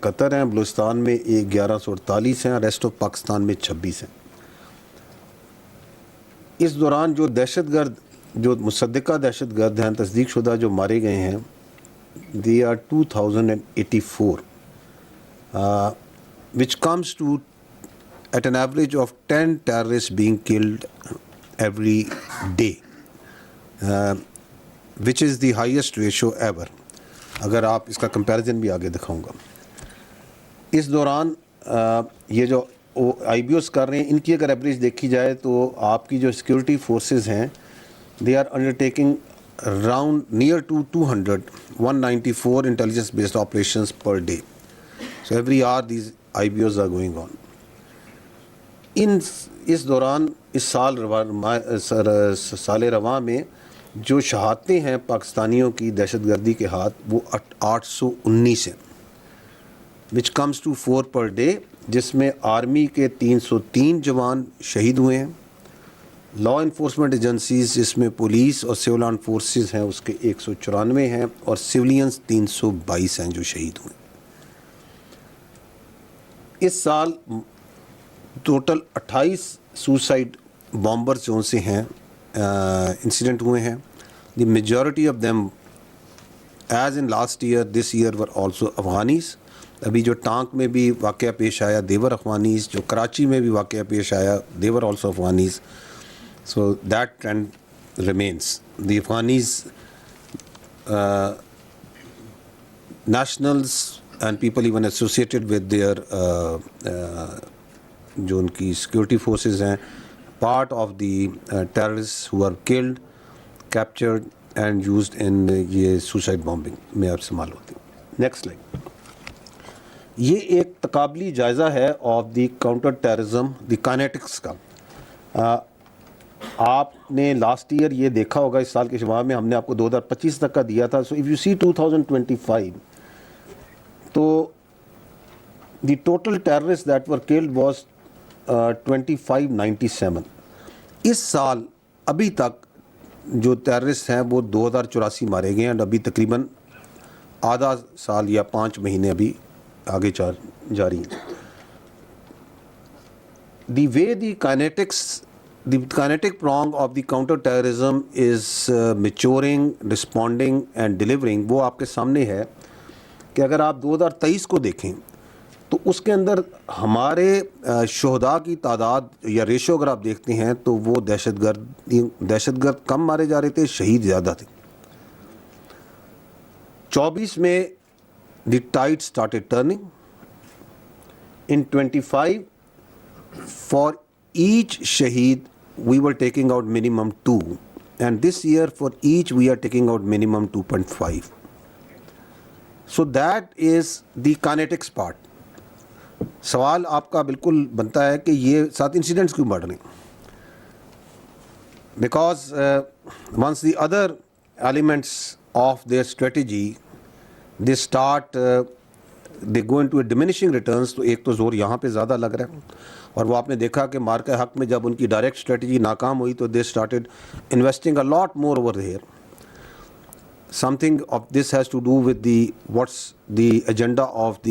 71 हैं, बलूचिस्तान में 1148 हैं, रेस्ट ऑफ पाकिस्तान में 26 हैं। इस दौरान जो दहशतगर्द, जो मुसद्दिका दहशतगर्द हैं, तस्दीक शुदा जो मारे गए हैं, they are 2084, which comes to at an average of 10 terrorists being killed every day, which is the highest ratio ever. अगर आप इसका कंपैरिजन भी आगे दिखाऊंगा। इस दौरान ये जो IBOs कर रहे हैं, इनकी अगर एवरेज देखी जाए तो आपकी जो सिक्योरिटी फोर्सेस हैं, they are undertaking around near to 194 intelligence based operations per day. So every hour these IBOs are going on. इस दौरान इस साल रवां में जो शहादतें हैं पाकिस्तानियों की दहशतगर्दी के हाथ, वो 819 हैं, which comes to 4 per day, जिसमें आर्मी के 303 जवान शहीद हुए हैं। लॉ इन्फोर्समेंट एजेंसीज जिसमें पुलिस और सिविल आर्म फोर्सेस हैं उसके 194 हैं, और सिविलियंस 322 हैं जो शहीद हुए। इस साल टोटल 28 सुसाइड बॉम्बर्स जो से हैं इंसिडेंट हुए हैं। The majority of them as in last year, this year were also Afghanis. अभी जो टांक में भी वाक़या पेश आया, देवर अफगानीज। जो कराची में भी वाक़या पेश आया, देवर also Afghanis. So that trend remains. The Afghanis, nationals and people even associated with their जो उनकी security forces हैं, part of the terrorists who are killed, captured and used in ये suicide bombing में अब इस्तेमाल होती हैं। Next slide. ये एक तकाबली जायज़ा है of the counter terrorism, the kinetics का। आपने लास्ट ईयर ये देखा होगा, इस साल के शुमार में हमने आपको 2025 तक का दिया था। सो इफ़ यू सी 2025, तो the total terrorist that were killed was 2597। इस साल अभी तक जो टेररिस्ट हैं वो 2084 मारे गए हैं, और अभी तकरीबन आधा साल या 5 महीने अभी आगे जारी हैं। The way the kinetics, the kinetic prong of the counter terrorism is maturing, responding and delivering, वो आपके सामने है कि अगर आप 2023 को देखें तो उसके अंदर हमारे शोहदा की तादाद या रेशो अगर आप देखते हैं तो वो दहशतगर्द कम मारे जा रहे थे, शहीद ज़्यादा थे। 24 में the tide started turning. In 25, for each shaheed we were taking out minimum 2, and this year for each we are taking out minimum 2.5. So that is the kinetics part. सवाल आपका बिल्कुल बनता है कि ये 7 इंसिडेंट्स क्यों बढ़ रहे हैं? Because once the other elements of their strategy they start they go into a diminishing returns, तो एक तो जोर यहाँ पे ज़्यादा लग रहा है, और वो आपने देखा कि मार के हक में जब उनकी डायरेक्ट स्ट्रेटजी नाकाम हुई तो they started investing a lot more over there. Something of this has to do with the what's the agenda of the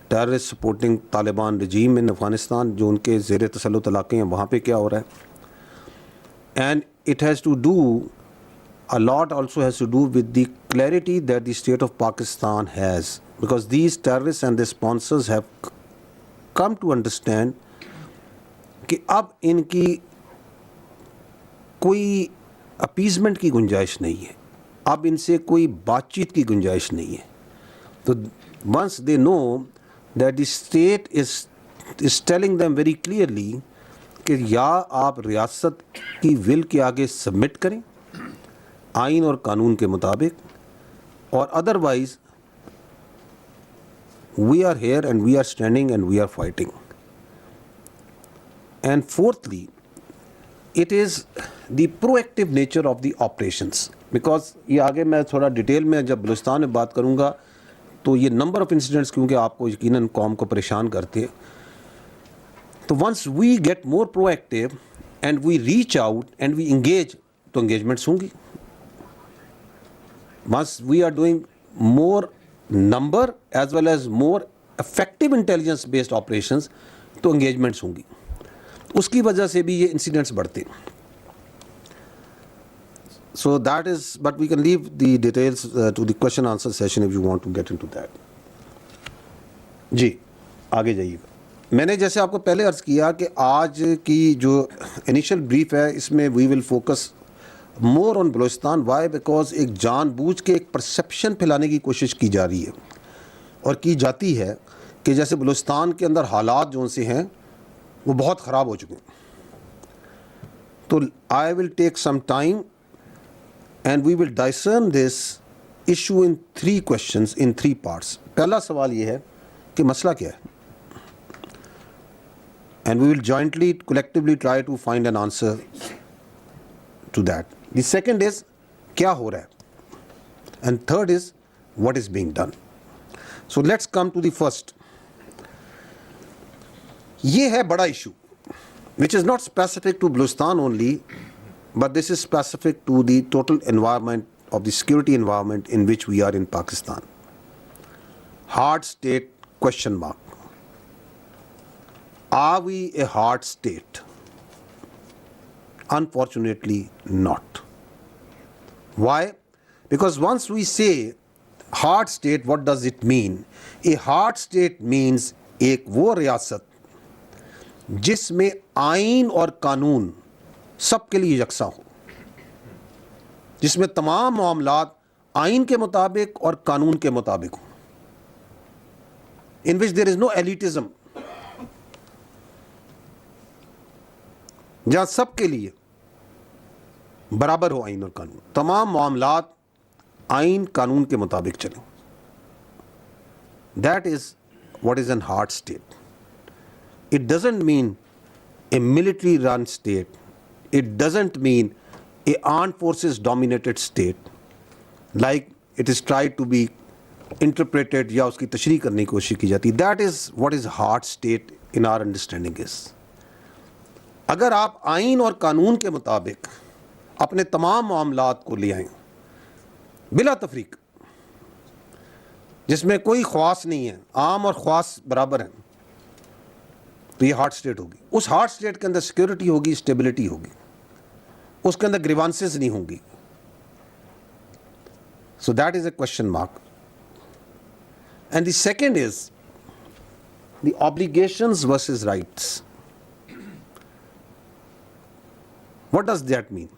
terrorist supporting Taliban regime in Afghanistan, जो उनके ज़ेर तसल्लुत इलाके हैं वहाँ पे क्या हो रहा है। And it has to do a lot also has to do with the clarity that the state of Pakistan has, because these terrorists and their sponsors have come to understand कि अब इनकी कोई अपीजमेंट की गुंजाइश नहीं है, अब इनसे कोई बातचीत की गुंजाइश नहीं है। तो once they know that the state is telling them very clearly कि या आप रियासत की विल के आगे सबमिट करें आइन और कानून के मुताबिक, और otherwise we are here and we are standing and we are fighting. And fourthly, it is the proactive nature of the operations, because ये आगे मैं थोड़ा डिटेल में जब बलूचिस्तान में बात करूँगा तो ये नंबर ऑफ इंसिडेंट्स क्योंकि आपको यकीनन कौम को परेशान करते हैं। तो once we get more proactive and we reach out and we engage, तो इंगेजमेंट्स होंगी। Once we are doing more number as well as more effective intelligence based operations तो एंगेजमेंट्स होंगी, उसकी वजह से भी ये इंसिडेंट्स बढ़ते हैं. So that is, but we can leave the details to the question answer session if you want to get into that. जी आगे जाइएगा. मैंने जैसे आपको पहले अर्ज़ किया कि आज की जो इनिशियल ब्रीफ है इसमें we will focus more on Balochistan. Why? Because एक जानबूझ के एक परसेप्शन फैलाने की कोशिश की जा रही है और की जाती है कि जैसे बलूचिस्तान के अंदर हालात जो से हैं वो बहुत ख़राब हो चुके हैं. तो I will take some time and we will discern this issue in 3 questions in 3 parts. पहला सवाल ये है कि मसला क्या है, and we will jointly collectively try to find an answer to that. The second is क्या हो रहा है, and third is what is being done. So let's come to the first. ये है बड़ा issue which is not specific to Balochistan only, but this is specific to the total environment of the security environment in which we are in Pakistan. Hard state question mark. Are we a hard state? Unfortunately not. Why? Because once we say hard state, what does it mean? A hard state means एक वो रियासत जिसमें आइन और कानून सबके लिए यकसा हो, जिसमें तमाम मामलात आइन के मुताबिक और कानून के मुताबिक हो, in which there is no elitism, जहां सबके लिए बराबर हो आइन और कानून, तमाम मामलात आइन कानून के मुताबिक चलें. That is what is an hard state. It doesn't mean A military run state. It doesn't mean a armed forces dominated state like it is tried to be interpreted या उसकी तशरीह करने की कोशिश की जाती. That is what is hard state in our understanding is. अगर आप आइन और कानून के मुताबिक अपने तमाम मामलात को ले आएं बिला तफरीक, जिसमें कोई ख्वास नहीं है, आम और ख्वास बराबर हैं, तो ये हार्ड स्टेट होगी. उस हार्ड स्टेट के अंदर सिक्योरिटी होगी, स्टेबिलिटी होगी, उसके अंदर ग्रीवांसेस नहीं होंगी. So that is a question mark. And the second is the obligations versus rights. What does that mean?